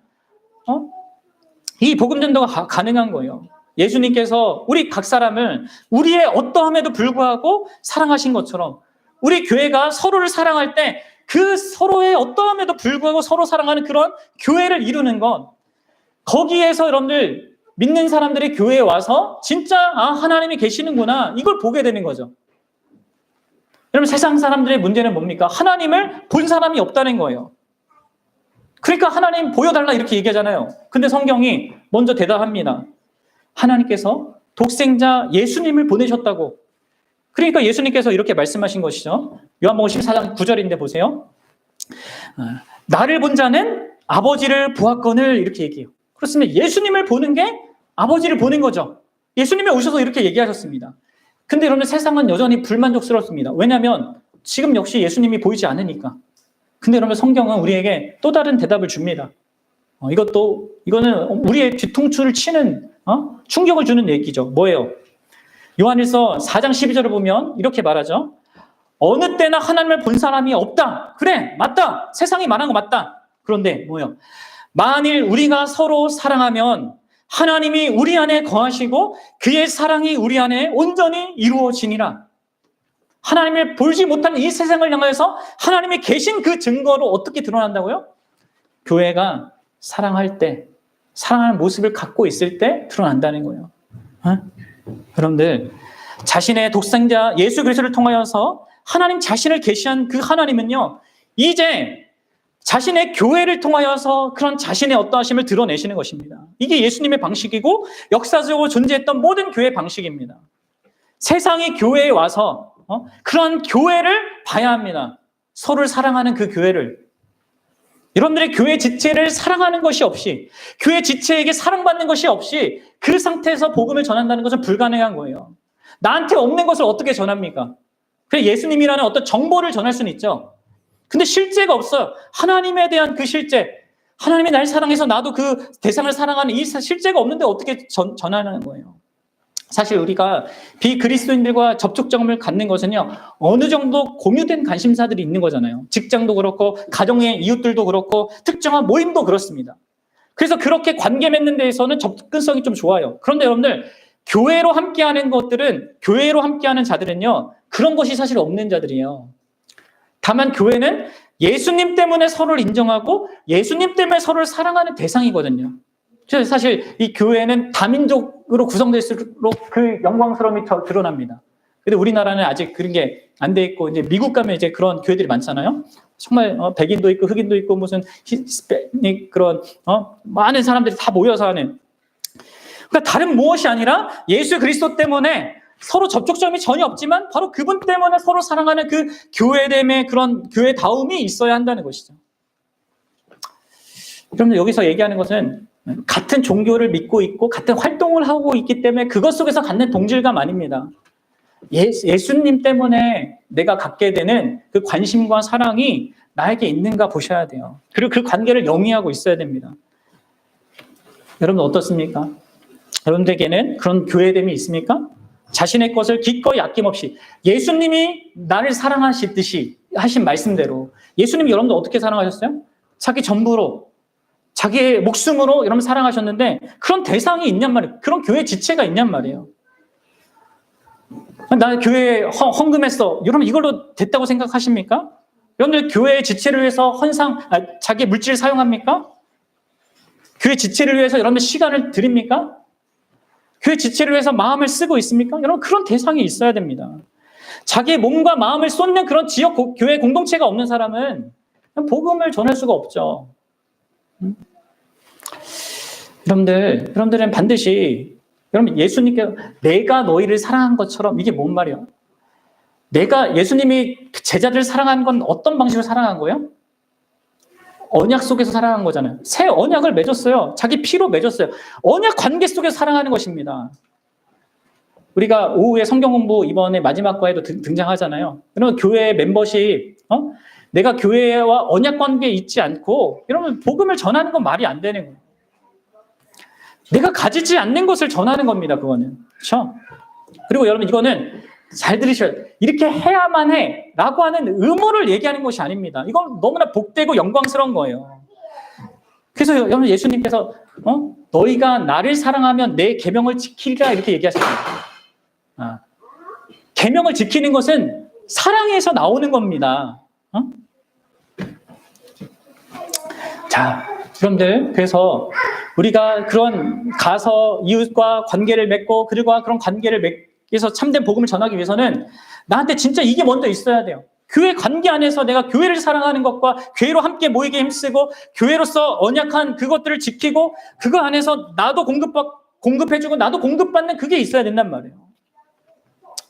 이 복음 전도가 가능한 거예요. 예수님께서 우리 각 사람을 우리의 어떠함에도 불구하고 사랑하신 것처럼, 우리 교회가 서로를 사랑할 때 그 서로의 어떠함에도 불구하고 서로 사랑하는 그런 교회를 이루는 것, 거기에서 여러분들 믿는 사람들이 교회에 와서 진짜 하나님이 계시는구나, 이걸 보게 되는 거죠. 여러분, 세상 사람들의 문제는 뭡니까? 하나님을 본 사람이 없다는 거예요. 그러니까 하나님 보여달라 이렇게 얘기하잖아요. 근데 성경이 먼저 대답합니다. 하나님께서 독생자 예수님을 보내셨다고. 그러니까 예수님께서 이렇게 말씀하신 것이죠. 요한복음 14장 9절인데 보세요. 나를 본 자는 아버지를 보았거늘, 이렇게 얘기해요. 그렇습니다. 예수님을 보는 게 아버지를 보는 거죠. 예수님이 오셔서 이렇게 얘기하셨습니다. 근데 여러분, 세상은 여전히 불만족스럽습니다. 왜냐하면 지금 역시 예수님이 보이지 않으니까. 근데 여러분, 성경은 우리에게 또 다른 대답을 줍니다. 이거는 우리의 뒤통수를 치는 충격을 주는 얘기죠. 뭐예요? 요한일서 4장 12절을 보면 이렇게 말하죠. 어느 때나 하나님을 본 사람이 없다. 그래, 맞다. 세상이 말한 거 맞다. 그런데 뭐예요? 만일 우리가 서로 사랑하면 하나님이 우리 안에 거하시고 그의 사랑이 우리 안에 온전히 이루어지니라. 하나님을 보지 못하는 이 세상을 향해서 하나님이 계신 그 증거로 어떻게 드러난다고요? 교회가 사랑할 때, 사랑하는 모습을 갖고 있을 때 드러난다는 거예요. 여러분들, 자신의 독생자 예수 그리스도를 통하여서 하나님 자신을 계시한 그 하나님은요, 이제 자신의 교회를 통하여서 그런 자신의 어떠하심을 드러내시는 것입니다. 이게 예수님의 방식이고 역사적으로 존재했던 모든 교회의 방식입니다. 세상이 교회에 와서 그런 교회를 봐야 합니다. 서로를 사랑하는 그 교회를. 여러분들의 교회 지체를 사랑하는 것이 없이, 교회 지체에게 사랑받는 것이 없이 그 상태에서 복음을 전한다는 것은 불가능한 거예요. 나한테 없는 것을 어떻게 전합니까? 그래, 예수님이라는 어떤 정보를 전할 수는 있죠. 근데 실제가 없어요. 하나님에 대한 그 실제, 하나님이 날 사랑해서 나도 그 대상을 사랑하는 이 실제가 없는데 어떻게 전하는 거예요? 사실 우리가 비그리스도인들과 접촉점을 갖는 것은요, 어느 정도 공유된 관심사들이 있는 거잖아요. 직장도 그렇고, 가정의 이웃들도 그렇고, 특정한 모임도 그렇습니다. 그래서 그렇게 관계 맺는 데에서는 접근성이 좀 좋아요. 그런데 여러분들, 교회로 함께하는 것들은, 교회로 함께하는 자들은요, 그런 것이 사실 없는 자들이에요. 다만 교회는 예수님 때문에 서로를 인정하고 예수님 때문에 서로를 사랑하는 대상이거든요. 그래서 사실 이 교회는 다민족으로 구성될수록 그 영광스러움이 더 드러납니다. 근데 우리나라는 아직 그런 게 안 돼 있고, 이제 미국 가면 이제 그런 교회들이 많잖아요. 정말 백인도 있고 흑인도 있고 무슨 히스패닉 그런 많은 사람들이 다 모여서 하는. 그러니까 다른 무엇이 아니라 예수 그리스도 때문에 서로 접촉점이 전혀 없지만 바로 그분 때문에 서로 사랑하는 그 교회됨의 그런 교회다움이 있어야 한다는 것이죠. 그런데 여기서 얘기하는 것은 같은 종교를 믿고 있고 같은 활동을 하고 있기 때문에 그것 속에서 갖는 동질감 아닙니다. 예수님 때문에 내가 갖게 되는 그 관심과 사랑이 나에게 있는가 보셔야 돼요. 그리고 그 관계를 영위하고 있어야 됩니다. 여러분 어떻습니까? 여러분들에게는 그런 교회됨이 있습니까? 자신의 것을 기꺼이 아낌없이 예수님이 나를 사랑하시듯이 하신 말씀대로 예수님이 여러분들 어떻게 사랑하셨어요? 자기 전부로 자기의 목숨으로 여러분 사랑하셨는데 그런 대상이 있냔 말이에요. 그런 교회 지체가 있냔 말이에요. 나 교회에 헌금했어. 여러분 이걸로 됐다고 생각하십니까? 여러분들 교회의 지체를 위해서 자기 물질 사용합니까? 교회 지체를 위해서 여러분들 시간을 드립니까? 교회 지체를 위해서 마음을 쓰고 있습니까? 여러분 그런 대상이 있어야 됩니다. 자기의 몸과 마음을 쏟는 그런 지역 교회 공동체가 없는 사람은 복음을 전할 수가 없죠. 여러분들은 반드시 여러분 예수님께 내가 너희를 사랑한 것처럼 이게 뭔 말이에요? 내가 예수님이 제자들을 사랑한 건 어떤 방식으로 사랑한 거예요? 언약 속에서 사랑한 거잖아요. 새 언약을 맺었어요. 자기 피로 맺었어요. 언약 관계 속에서 사랑하는 것입니다. 우리가 오후에 성경 공부 이번에 마지막 과에도 등장하잖아요. 여러분 교회 멤버십, 내가 교회와 언약 관계에 있지 않고 여러분 복음을 전하는 건 말이 안 되는 거예요. 내가 가지지 않는 것을 전하는 겁니다. 그거는. 그렇죠? 그리고 여러분 이거는 잘 들으셔야 돼요. 이렇게 해야만 해 라고 하는 의무를 얘기하는 것이 아닙니다. 이건 너무나 복되고 영광스러운 거예요. 그래서 여러분 예수님께서 너희가 나를 사랑하면 내 계명을 지키리라 이렇게 얘기하셨습니다. 계명을 지키는 것은 사랑에서 나오는 겁니다. 자, 여러분들 그래서 우리가 그런 가서 이웃과 관계를 맺고 그들과 그런 관계를 맺어서 참된 복음을 전하기 위해서는 나한테 진짜 이게 먼저 있어야 돼요. 교회 관계 안에서 내가 교회를 사랑하는 것과 교회로 함께 모이게 힘쓰고 교회로서 언약한 그것들을 지키고 그거 안에서 나도 공급해주고 나도 공급받는 그게 있어야 된단 말이에요.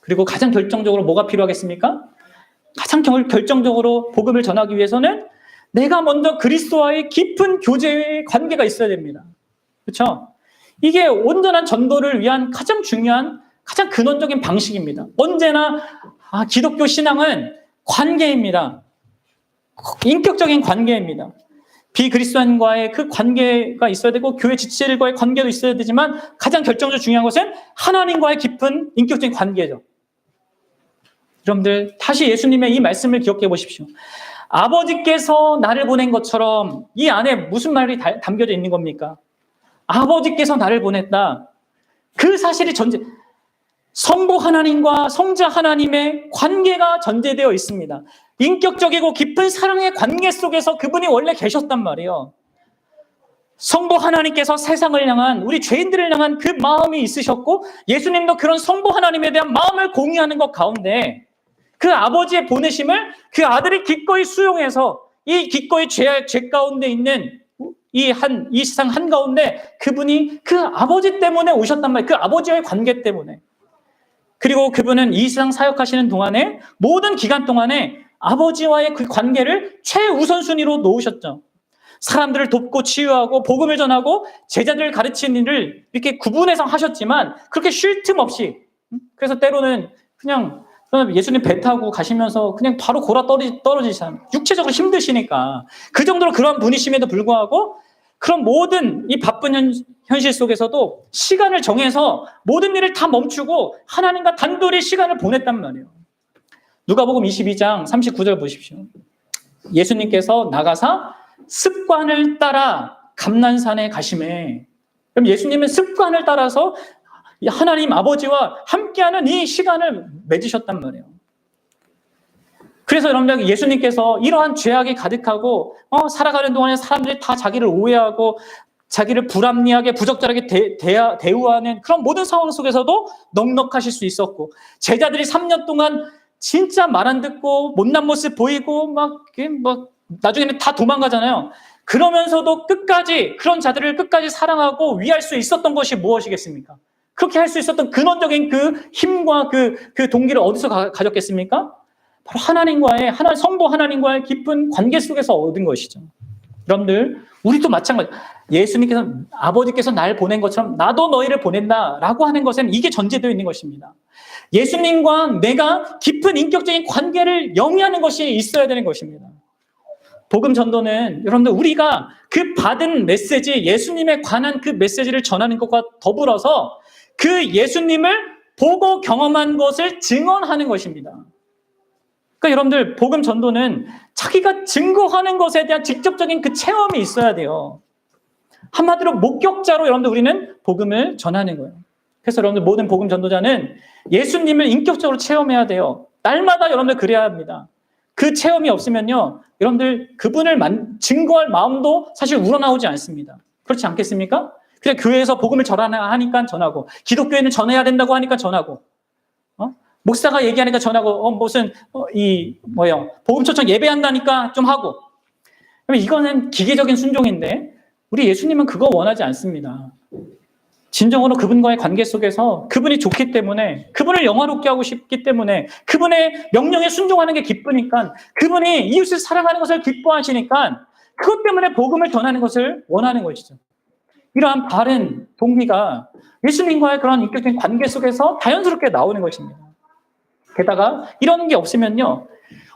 그리고 가장 결정적으로 뭐가 필요하겠습니까? 가장 결정적으로 복음을 전하기 위해서는 내가 먼저 그리스도와의 깊은 교제의 관계가 있어야 됩니다. 그렇죠? 이게 온전한 전도를 위한 가장 중요한 가장 근원적인 방식입니다. 언제나 기독교 신앙은 관계입니다. 인격적인 관계입니다. 비그리스도인과의 그 관계가 있어야 되고 교회 지체들과의 관계도 있어야 되지만 가장 결정적으로 중요한 것은 하나님과의 깊은 인격적인 관계죠. 여러분들 다시 예수님의 이 말씀을 기억해 보십시오. 아버지께서 나를 보낸 것처럼 이 안에 무슨 말이 담겨져 있는 겁니까? 아버지께서 나를 보냈다. 그 사실이 성부 하나님과 성자 하나님의 관계가 전제되어 있습니다. 인격적이고 깊은 사랑의 관계 속에서 그분이 원래 계셨단 말이에요. 성부 하나님께서 세상을 향한 우리 죄인들을 향한 그 마음이 있으셨고 예수님도 그런 성부 하나님에 대한 마음을 공유하는 것 가운데 그 아버지의 보내심을 그 아들이 기꺼이 수용해서 이 기꺼이 죄 가운데 있는 이 세상 한가운데 그분이 그 아버지 때문에 오셨단 말이에요. 그 아버지와의 관계 때문에. 그리고 그분은 이 세상 사역하시는 동안에 모든 기간 동안에 아버지와의 그 관계를 최우선순위로 놓으셨죠. 사람들을 돕고 치유하고 복음을 전하고 제자들을 가르치는 일을 이렇게 구분해서 하셨지만 그렇게 쉴 틈 없이 그래서 때로는 그냥 예수님 배 타고 가시면서 그냥 바로 골아 떨어지시잖아요. 육체적으로 힘드시니까. 그 정도로 그러한 분이심에도 불구하고 그런 모든 이 바쁜 현실 속에서도 시간을 정해서 모든 일을 다 멈추고 하나님과 단둘이 시간을 보냈단 말이에요. 누가복음 22장 39절 보십시오. 예수님께서 나가사 습관을 따라 감난산에 가시매. 그럼 예수님은 습관을 따라서 하나님 아버지와 함께하는 이 시간을 맺으셨단 말이에요. 그래서 여러분들 예수님께서 이러한 죄악이 가득하고 살아가는 동안에 사람들이 다 자기를 오해하고 자기를 불합리하게 부적절하게 대우하는 그런 모든 상황 속에서도 넉넉하실 수 있었고, 제자들이 3년 동안 진짜 말 안 듣고 못난 모습 보이고 막 나중에는 다 도망가잖아요. 그러면서도 끝까지 그런 자들을 끝까지 사랑하고 위할 수 있었던 것이 무엇이겠습니까? 그렇게 할 수 있었던 근원적인 그 힘과 그 동기를 어디서 가졌겠습니까? 바로 하나님과의 성부 하나님과의 깊은 관계 속에서 얻은 것이죠. 여러분들, 우리도 마찬가지. 예수님께서, 아버지께서 날 보낸 것처럼 나도 너희를 보낸다라고 하는 것은 이게 전제되어 있는 것입니다. 예수님과 내가 깊은 인격적인 관계를 영위하는 것이 있어야 되는 것입니다. 복음 전도는 여러분들 우리가 그 받은 메시지, 예수님에 관한 그 메시지를 전하는 것과 더불어서 그 예수님을 보고 경험한 것을 증언하는 것입니다. 그러니까 여러분들 복음 전도는 자기가 증거하는 것에 대한 직접적인 그 체험이 있어야 돼요. 한마디로 목격자로 여러분들 우리는 복음을 전하는 거예요. 그래서 여러분들 모든 복음 전도자는 예수님을 인격적으로 체험해야 돼요. 날마다 여러분들 그래야 합니다. 그 체험이 없으면요, 여러분들 그분을 증거할 마음도 사실 우러나오지 않습니다. 그렇지 않겠습니까? 그냥 교회에서 복음을 전하니까 전하고, 기독교회는 전해야 된다고 하니까 전하고, 목사가 얘기하니까 전하고, 복음 초청 예배한다니까 좀 하고. 그러면 이거는 기계적인 순종인데, 우리 예수님은 그거 원하지 않습니다. 진정으로 그분과의 관계 속에서 그분이 좋기 때문에, 그분을 영화롭게 하고 싶기 때문에, 그분의 명령에 순종하는 게 기쁘니까, 그분이 이웃을 사랑하는 것을 기뻐하시니까, 그것 때문에 복음을 전하는 것을 원하는 것이죠. 이러한 바른 동기가 예수님과의 그런 인격적인 관계 속에서 자연스럽게 나오는 것입니다. 게다가 이런 게 없으면요,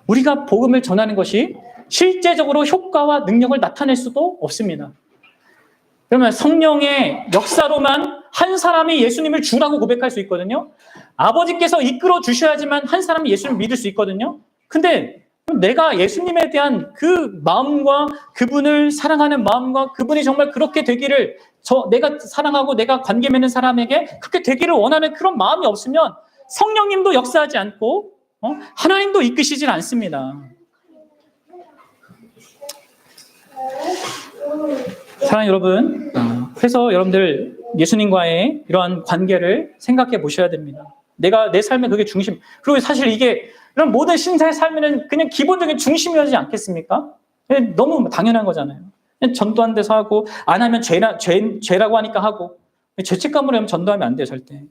우리가 복음을 전하는 것이 실제적으로 효과와 능력을 나타낼 수도 없습니다. 그러면 성령의 역사로만 한 사람이 예수님을 주라고 고백할 수 있거든요. 아버지께서 이끌어 주셔야지만 한 사람이 예수님을 믿을 수 있거든요. 근데 내가 예수님에 대한 그 마음과 그분을 사랑하는 마음과 그분이 정말 그렇게 되기를, 내가 사랑하고 내가 관계 맺는 사람에게 그렇게 되기를 원하는 그런 마음이 없으면 성령님도 역사하지 않고 하나님도 이끄시질 않습니다. 사랑하는 여러분, 그래서 여러분들 예수님과의 이러한 관계를 생각해 보셔야 됩니다. 내가 내 삶의 그게 중심. 그리고 사실 이게 이런 모든 신자의 삶에는 그냥 기본적인 중심이어야지 않겠습니까? 너무 당연한 거잖아요. 전도한 데서 하고, 안 하면 죄라고 하니까 하고, 죄책감으로 하면 전도하면 안 돼요, 절대.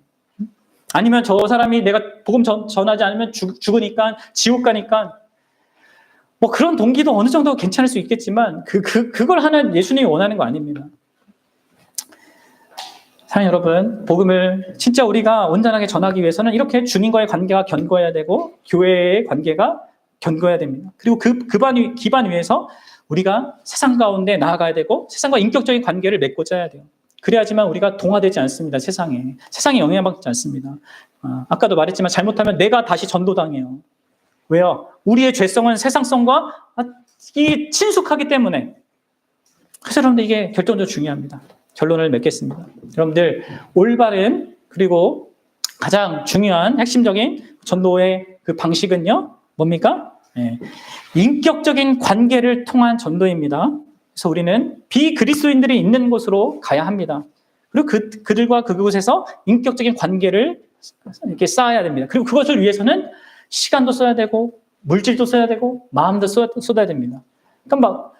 아니면 저 사람이 내가 복음 전하지 않으면 죽으니까, 지옥 가니까, 뭐 그런 동기도 어느 정도 괜찮을 수 있겠지만, 그걸 하는 예수님이 원하는 거 아닙니다. 사랑하는 여러분, 복음을 진짜 우리가 온전하게 전하기 위해서는 이렇게 주님과의 관계가 견고해야 되고, 교회의 관계가 견고해야 됩니다. 그리고 그 기반 위에서 우리가 세상 가운데 나아가야 되고, 세상과 인격적인 관계를 맺고자 해야 돼요. 그래야지만 우리가 동화되지 않습니다. 세상에 영향받지 않습니다. 아까도 말했지만 잘못하면 내가 다시 전도당해요. 왜요? 우리의 죄성은 세상성과 친숙하기 때문에. 그래서 여러분들 이게 결정적으로 중요합니다. 결론을 맺겠습니다. 여러분들 올바른, 그리고 가장 중요한 핵심적인 전도의 그 방식은요, 뭡니까? 인격적인 관계를 통한 전도입니다. 그래서 우리는 비그리스도인들이 있는 곳으로 가야 합니다. 그리고 그들과 그곳에서 인격적인 관계를 이렇게 쌓아야 됩니다. 그리고 그것을 위해서는 시간도 써야 되고, 물질도 써야 되고, 마음도 쏟아야 됩니다. 그러니까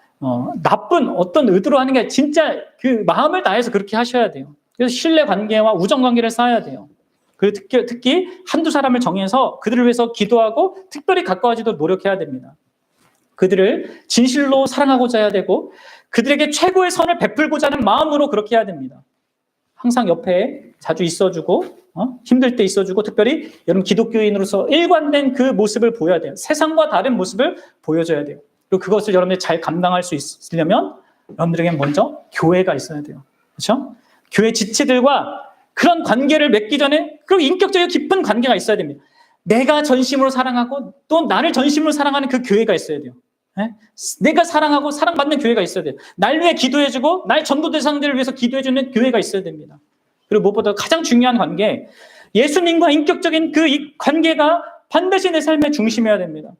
나쁜 어떤 의도로 하는 게 진짜 그 마음을 다해서 그렇게 하셔야 돼요. 그래서 신뢰 관계와 우정 관계를 쌓아야 돼요. 그리고 특히 한두 사람을 정해서 그들을 위해서 기도하고 특별히 가까워지도록 노력해야 됩니다. 그들을 진실로 사랑하고자 해야 되고, 그들에게 최고의 선을 베풀고자 하는 마음으로 그렇게 해야 됩니다. 항상 옆에 자주 있어주고, 힘들 때 있어주고, 특별히 여러분 기독교인으로서 일관된 그 모습을 보여야 돼요. 세상과 다른 모습을 보여줘야 돼요. 그리고 그것을 여러분들이 잘 감당할 수 있으려면 여러분들에게 먼저 교회가 있어야 돼요. 그렇죠? 교회 지체들과 그런 관계를 맺기 전에 그리고 인격적이고 깊은 관계가 있어야 됩니다. 내가 전심으로 사랑하고 또 나를 전심으로 사랑하는 그 교회가 있어야 돼요. 네? 내가 사랑하고 사랑받는 교회가 있어야 돼요. 날 위해 기도해주고 나의 전도 대상들을 위해서 기도해주는 교회가 있어야 됩니다. 그리고 무엇보다 가장 중요한 관계, 예수님과 인격적인 그 이 관계가 반드시 내 삶의 중심이어야 됩니다.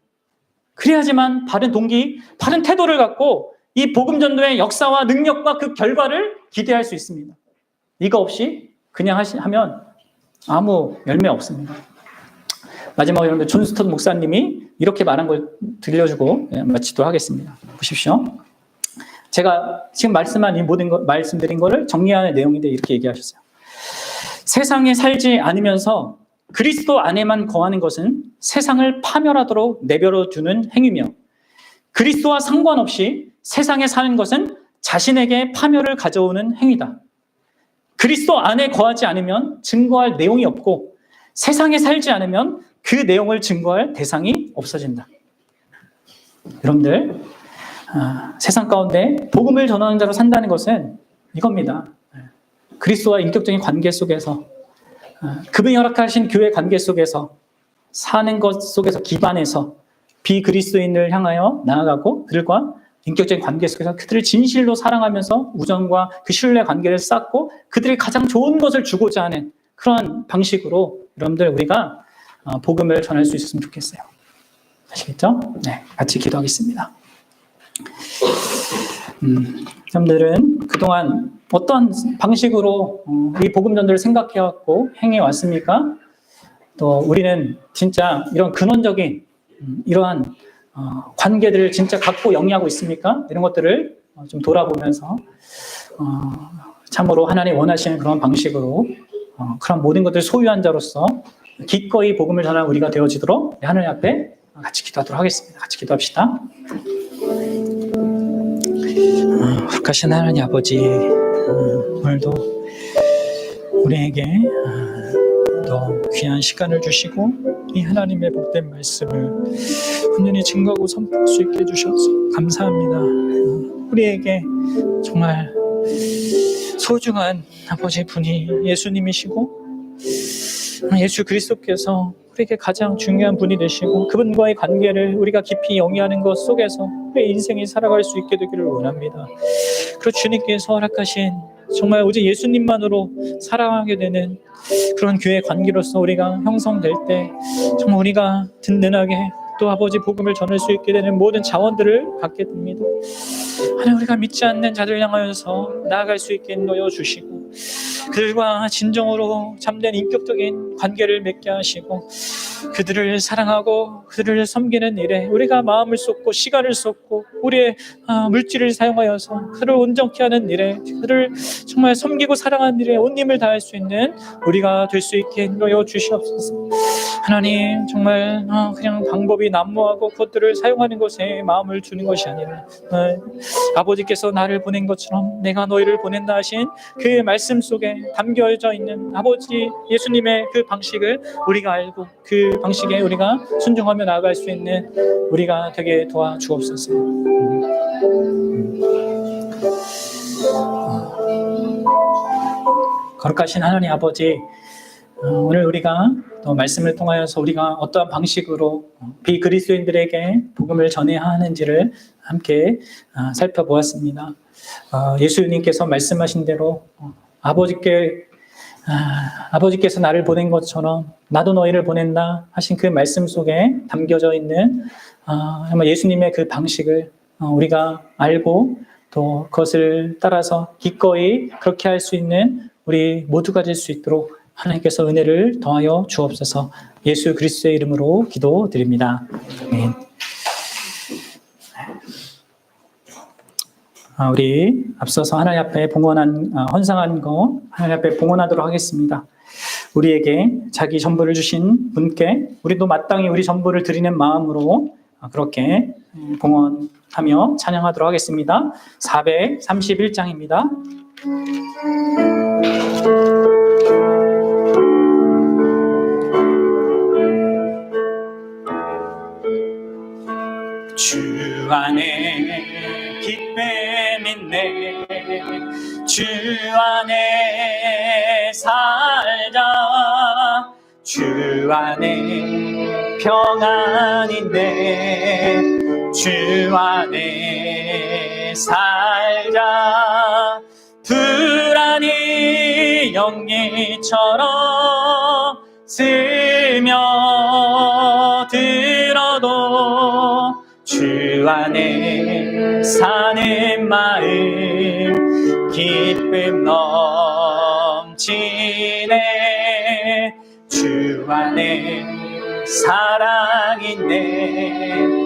그래야지만 바른 동기, 바른 태도를 갖고 이 복음 전도의 역사와 능력과 그 결과를 기대할 수 있습니다. 이거 없이 그냥 하면 아무 열매 없습니다. 마지막으로 여러분들 존 스tott 목사님이 이렇게 말한 걸 들려주고 마치도록 하겠습니다. 보십시오. 제가 지금 말씀한 이 모든 말씀드린 거를 정리하는 내용인데 이렇게 얘기하셨어요. 세상에 살지 않으면서 그리스도 안에만 거하는 것은 세상을 파멸하도록 내버려 두는 행위며 그리스도와 상관없이 세상에 사는 것은 자신에게 파멸을 가져오는 행위다. 그리스도 안에 거하지 않으면 증거할 내용이 없고 세상에 살지 않으면 그 내용을 증거할 대상이 없어진다. 여러분들, 세상 가운데 복음을 전하는 자로 산다는 것은 이겁니다. 그리스도와 인격적인 관계 속에서 그분이 허락하신 교회 관계 속에서 사는 것 속에서 기반해서 비그리스도인을 향하여 나아가고 그들과 인격적인 관계 속에서 그들을 진실로 사랑하면서 우정과 그 신뢰 관계를 쌓고 그들이 가장 좋은 것을 주고자 하는 그런 방식으로 여러분들 우리가 복음을 전할 수 있었으면 좋겠어요. 아시겠죠? 네, 같이 기도하겠습니다. 여러분들은 그동안 어떤 방식으로 이 복음 전도를 생각해왔고 행해왔습니까? 또 우리는 진짜 이런 근원적인 이러한 관계들을 진짜 갖고 영위하고 있습니까? 이런 것들을 좀 돌아보면서 참으로 하나님 원하시는 그런 방식으로 그런 모든 것들을 소유한 자로서 기꺼이 복음을 전하는 우리가 되어지도록 하나님 앞에 같이 기도하도록 하겠습니다. 같이 기도합시다. 거룩하신 하나님 아버지, 오늘도 우리에게 더 귀한 시간을 주시고 이 하나님의 복된 말씀을 온전히 증거하고 선포할 수 있게 해주셔서 감사합니다. 우리에게 정말 소중한 아버지 분이 예수님이시고 예수 그리스도께서 우리에게 가장 중요한 분이 되시고 그분과의 관계를 우리가 깊이 영위하는 것 속에서 우리의 인생이 살아갈 수 있게 되기를 원합니다. 그리고 주님께서 허락하신 정말 오직 예수님만으로 사랑하게 되는 그런 교회 관계로서 우리가 형성될 때 정말 우리가 든든하게 또 아버지 복음을 전할 수 있게 되는 모든 자원들을 갖게 됩니다. 하나님, 우리가 믿지 않는 자들 향하여서 나아갈 수 있게 인도하여 주시고 그들과 진정으로 참된 인격적인 관계를 맺게 하시고 그들을 사랑하고 그들을 섬기는 일에 우리가 마음을 쏟고 시간을 쏟고 우리의 물질을 사용하여서 그들을 온전케 하는 일에 그들을 정말 섬기고 사랑하는 일에 온 힘을 다할 수 있는 우리가 될 수 있게 인도하여 주시옵소서. 하나님, 정말 그냥 방법이 난무하고 그것들을 사용하는 것에 마음을 주는 것이 아니라 아버지께서 나를 보낸 것처럼 내가 너희를 보낸다 하신 그 말씀 속에 담겨져 있는 아버지 예수님의 그 방식을 우리가 알고 그 방식에 우리가 순종하며 나아갈 수 있는 우리가 되게 도와주옵소서. 거룩하신 하나님 아버지, 오늘 우리가 또 말씀을 통하여서 우리가 어떠한 방식으로 비그리스도인들에게 복음을 전해야 하는지를 함께 살펴보았습니다. 예수님께서 말씀하신 대로 아버지께서 나를 보낸 것처럼 나도 너희를 보낸다 하신 그 말씀 속에 담겨져 있는 예수님의 그 방식을 우리가 알고 또 그것을 따라서 기꺼이 그렇게 할 수 있는 우리 모두가 될 수 있도록 하나님께서 은혜를 더하여 주옵소서. 예수 그리스도의 이름으로 기도드립니다. 아멘. 우리 앞서서 하나님 앞에 헌상한 거 하나님 앞에 봉헌하도록 하겠습니다. 우리에게 자기 전부를 주신 분께 우리도 마땅히 우리 전부를 드리는 마음으로 그렇게 봉헌하며 찬양하도록 하겠습니다. 431장입니다. 주 안에 기쁨이 있네. 주 안에 살자. 주 안에 평안인데 주 안에 살자. 불안이 연기처럼 스며들어도 주 안에 사는 마음 기쁨 넘치네. 주 안에 사랑 있네.